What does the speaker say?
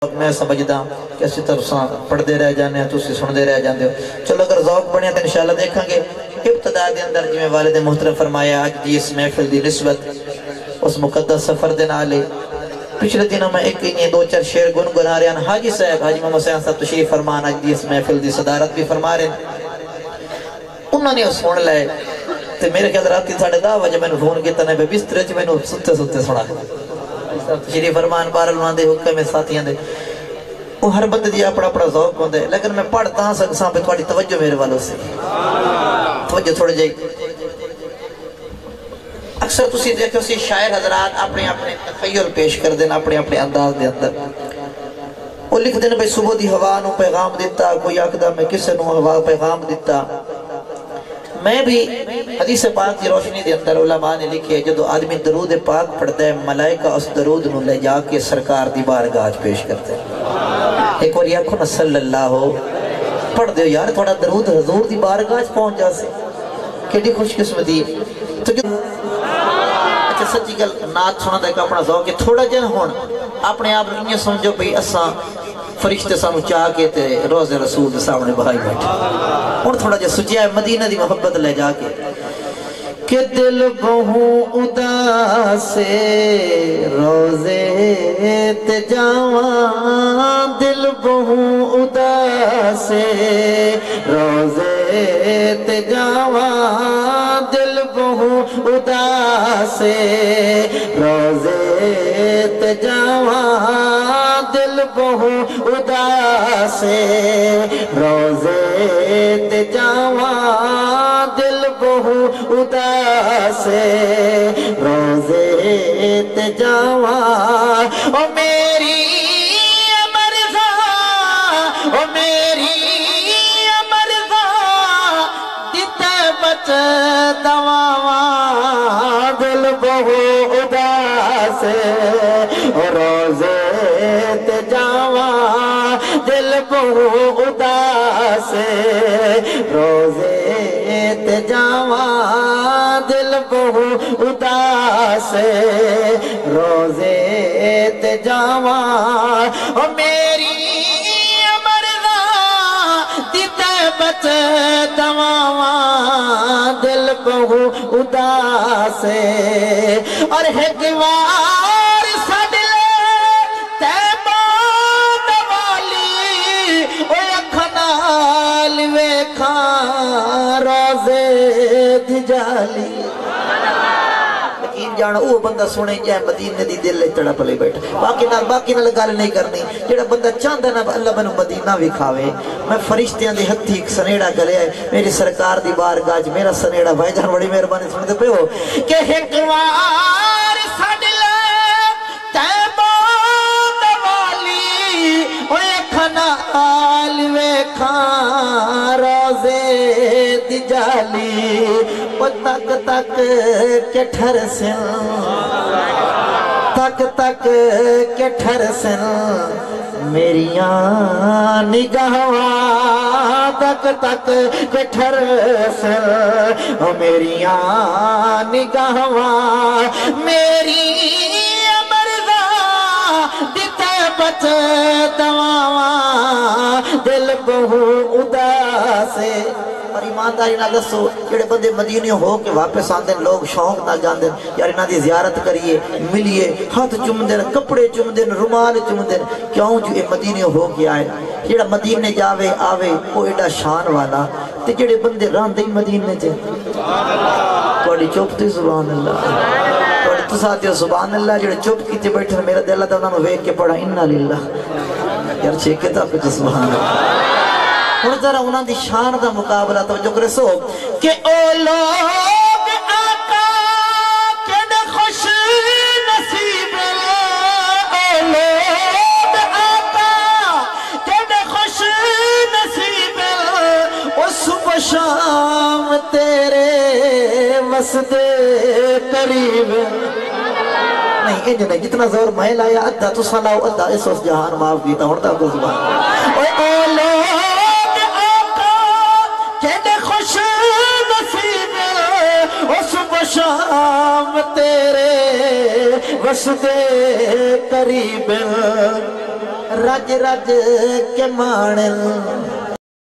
میں سمجھدا کہ اسی طرح پڑھتے رہ جانے ہیں تو اسی سن دے رہ جاندے ہو. چلو اگر ذوق بنیا تو انشاءاللہ دیکھاں گے. ابتدا دے اندر جویں والد محترم فرمایا آج دی اس محفل دی نسبت اس مقدس سفر دے نالے پچھلے دنوں میں ایک انہیں دو چار شعر گنگنا رہے ہیں. حاجی صاحب حاجی محمد حسین صاحب تشریف فرمان آج دی اس محفل دی صدارت بھی فرما رہے ہیں. انہوں نے سن لائے تو میرے خیال رات کی 10:30 بجے میں نے فون کیتا نے بستر وچ میں نے ستے ستے سنا تشریف فرمان بار انہاں دے حکم ساتھیاں دے وہ ہر بندے دی اپنا اپنا ذوق ہوندے لیکن میں پڑھتا سکساں پہ تھوڑی توجہ میرے والوں سے توجہ تھوڑے جائی. اکثر تسی دیکھو سی شاعر حضرات اپنے اپنے تخیل پیش کر دینا اپنے اپنے انداز دے اندر وہ لکھ دینا بھئی صبح دی ہوا نو پیغام دیتا کوئی آکدہ میں کسے نو ہوا پیغام دیتا. میں بھی حدیث پاک کی روشنی دے اندر علماء نے لکھے جدو آدمی درود پاک پڑھتا ہے ملائکہ اس درود نو لے جا کے سرکار دی بارگاہ پیش کرتے ہیں. ایک اور یہ کھنا صلی اللہ ہو پڑھ دیو یار تھوڑا درود حضور دی بارگاہ پہنچ جا سے کیڑی خوش قسمتی. تو اچھا سچی گل نات سنا دے کا اپنا ذوق ہے تھوڑا جن ہون اپنے آپ یہ سمجھو بھئی اساں فرشتے سانو چاہ کے تے روز رسول سامنے بہائی بیٹھے اور تھوڑا جا سچیا ہے مدینہ دی محبت لے جا کے کہ دل بہوں اداسے روزے تے جاواں دل بہوں اداسے روزے تے جاواں دل بہوں اداسے روزے تے جاواں دل بہوں اداسے روزے تے جاواں دل بہوں اداسے روزے تے جاواں او میری امرزا او میری امرزا دیتے بچ دواواں دل بہوں اداسے روزے تے جاواں دل بہوں اداسے روزے تے جاواں دل بہوں اداسے روزے تے جاواں او میری امرزا دیتے بچ دواواں دل بہوں اداسے اور ایک وار سڈلے تیبہ دوالی او اکھنال ویکھاں روزے دی جالی. یقین جانا وہ بندہ سنے جائے مدینے دی دل لے تڑپ لے بیٹھا باقی نال گل نہیں کرنی جڑا بندہ چاہتا نا اللہ بنو مدینہ بھی کھاوے. میں فرشتیاں دی ہتھی ایک سنیڑا گلے ہے میری سرکار دی بارگاہ میرا سنیڑا بھائی جان بڑی مہربانی سن دے پہ ہو کہ ایک وار سڈلے تیبہ دوالی او اکھنال ویکھاں روزے دی جالی وہ تک تک کے ٹھر سن تک تک کے ٹھر سن میریاں نگاہاں تک تک کے ٹھر سن میریاں نگاہاں میری امرزا دیتے بچ دواواں دل بہوں اداسے. اور ایمانداری نہ دسو جڑے بندے مدینے ہو کے واپس آندے لوگ شوق نہ جاندے یار انہاں دی زیارت کریے ملیے ہاتھ چومدے کپڑے چومدے رومال چومدے کیوں جو اے مدینے ہو کے آئے جڑا مدینے جاوے آوے وہ ایڈا شان والا تے جڑے بندے راندے مدینے چ تھوڑی چپ تے سبحان اللہ تھوڑی تساتے سبحان اللہ جڑے چپ کیتے بیٹھے میرا دل تے انہاں نوں ویکھ کے پڑھا انا للہ یار چھکے تا کچھ سبحان اللہ. اور ذرا انہاں دی شان دا مقابلہ توجہ کرے سو کہ او لوگ آقا کیڑے خوش نصیب او لوگ آقا کیڑے خوش نصیب او صبح شام تیرے وسدے قریب نہیں انج نہیں جتنا زور میں لایا ادھا تو سناؤ ادھا اس وقت جہان معاف کیتا ہوتا کو زبان او لوگ شام تیرے وسدے قریب رج رج کے مانن